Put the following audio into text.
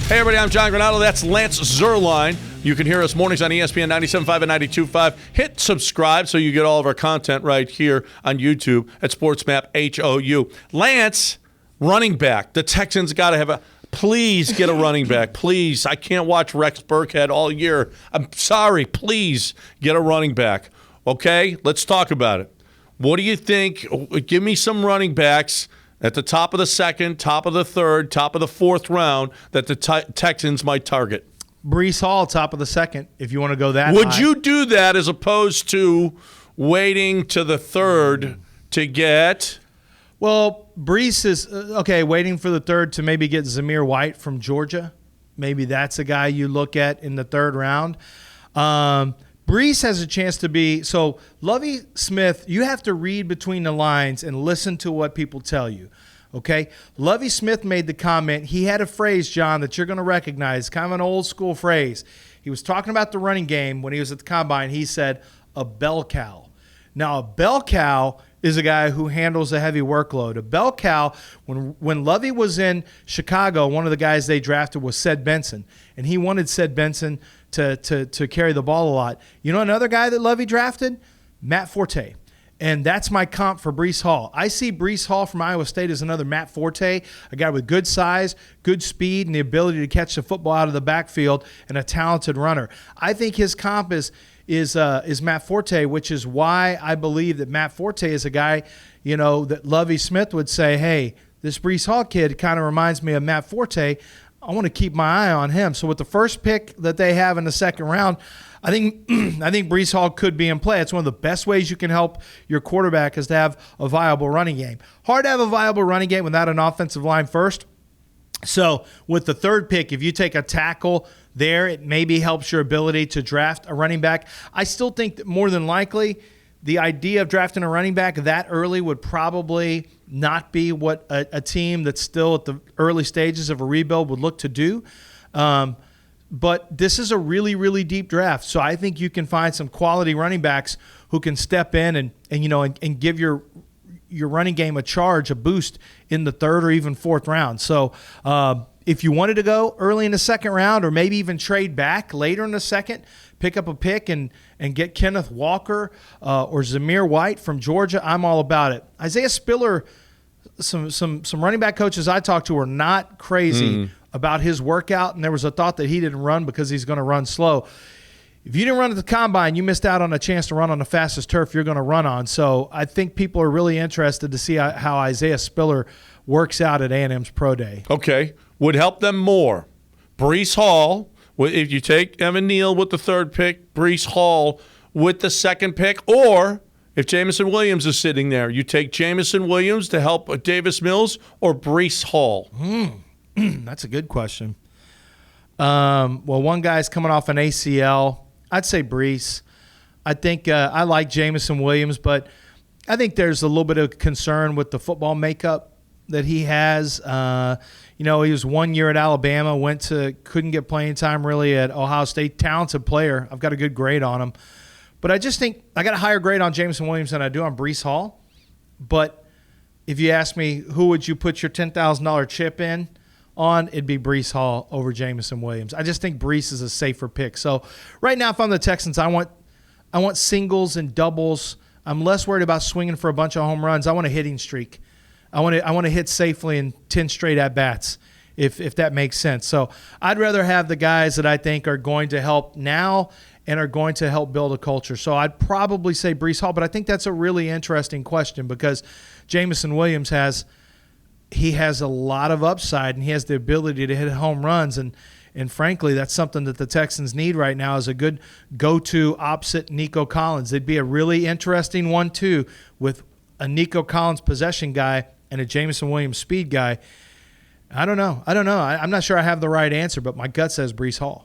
Hey, everybody, I'm John Granato. That's Lance Zierlein. You can hear us mornings on ESPN 97.5 and 92.5. Hit subscribe so you get all of our content right here on YouTube at SportsMap HOU. Lance, running back. The Texans got to have a – please get a running back. Please. I can't watch Rex Burkhead all year. I'm sorry. Please get a running back. Okay? Let's talk about it. What do you think? Give me some running backs at the top of the second, top of the third, top of the fourth round that the Texans might target. Breece Hall, top of the second, if you want to go that Would high. you do that as opposed to waiting to the third to get? Well, Breece is, waiting for the third to maybe get Zamir White from Georgia. Maybe that's a guy you look at in the third round. Breece has a chance to be – so Lovie Smith, you have to read between the lines and listen to what people tell you, okay? Lovie Smith made the comment. He had a phrase, John, that you're going to recognize, kind of an old-school phrase. He was talking about the running game when he was at the Combine. He said, a bell cow. Now, a bell cow is a guy who handles a heavy workload. A bell cow, when Lovie was in Chicago, one of the guys they drafted was Ced Benson, and he wanted Ced Benson to carry the ball a lot. You know another guy that Lovie drafted? Matt Forte. And that's my comp for Breece Hall. I see Breece Hall from Iowa State as another Matt Forte, a guy with good size, good speed, and the ability to catch the football out of the backfield, and a talented runner. I think his comp is Matt Forte, which is why I believe that Matt Forte is a guy, that Lovie Smith would say, hey, this Breece Hall kid kind of reminds me of Matt Forte. I want to keep my eye on him. So with the first pick that they have in the second round, I think Breece Hall could be in play. It's one of the best ways you can help your quarterback is to have a viable running game. Hard to have a viable running game without an offensive line first. So with the third pick, if you take a tackle there, it maybe helps your ability to draft a running back. I still think that more than likely the idea of drafting a running back that early would probably not be what a team that's still at the early stages of a rebuild would look to do. But this is a really, really deep draft. So I think you can find some quality running backs who can step in and give your running game a boost in the third or even fourth round. So if you wanted to go early in the second round or maybe even trade back later in the second, pick up a pick and get Kenneth Walker or Zamir White from Georgia, I'm all about it. Isaiah Spiller, some running back coaches I talked to are not crazy about his workout, and there was a thought that he didn't run because he's going to run slow. If you didn't run at the Combine, you missed out on a chance to run on the fastest turf you're going to run on. So I think people are really interested to see how Isaiah Spiller works out at A&M's Pro Day. Okay. Would help them more. Breece Hall, if you take Evan Neal with the third pick, Breece Hall with the second pick, or if Jamison Williams is sitting there, you take Jamison Williams to help Davis Mills or Breece Hall? That's a good question. Well, one guy's coming off an ACL. I'd say Breece. I think I like Jamison Williams, but I think there's a little bit of concern with the football makeup that he has. He was 1 year at Alabama, couldn't get playing time really at Ohio State. Talented player. I've got a good grade on him. But I just think I got a higher grade on Jamison Williams than I do on Breece Hall. But if you ask me who would you put your $10,000 chip in on, it'd be Breece Hall over Jamison Williams. I just think Breece is a safer pick. So right now, if I'm the Texans, I want singles and doubles. I'm less worried about swinging for a bunch of home runs. I want a hitting streak. I want to hit safely in 10 straight at-bats, if that makes sense. So I'd rather have the guys that I think are going to help now and are going to help build a culture. So I'd probably say Breece Hall, but I think that's a really interesting question because Jamison Williams has a lot of upside and he has the ability to hit home runs. And frankly, that's something that the Texans need right now is a good go-to opposite Nico Collins. They'd be a really interesting 1-2 with a Nico Collins possession guy and a Jamison Williams speed guy. I don't know. I'm not sure I have the right answer, but my gut says Breece Hall.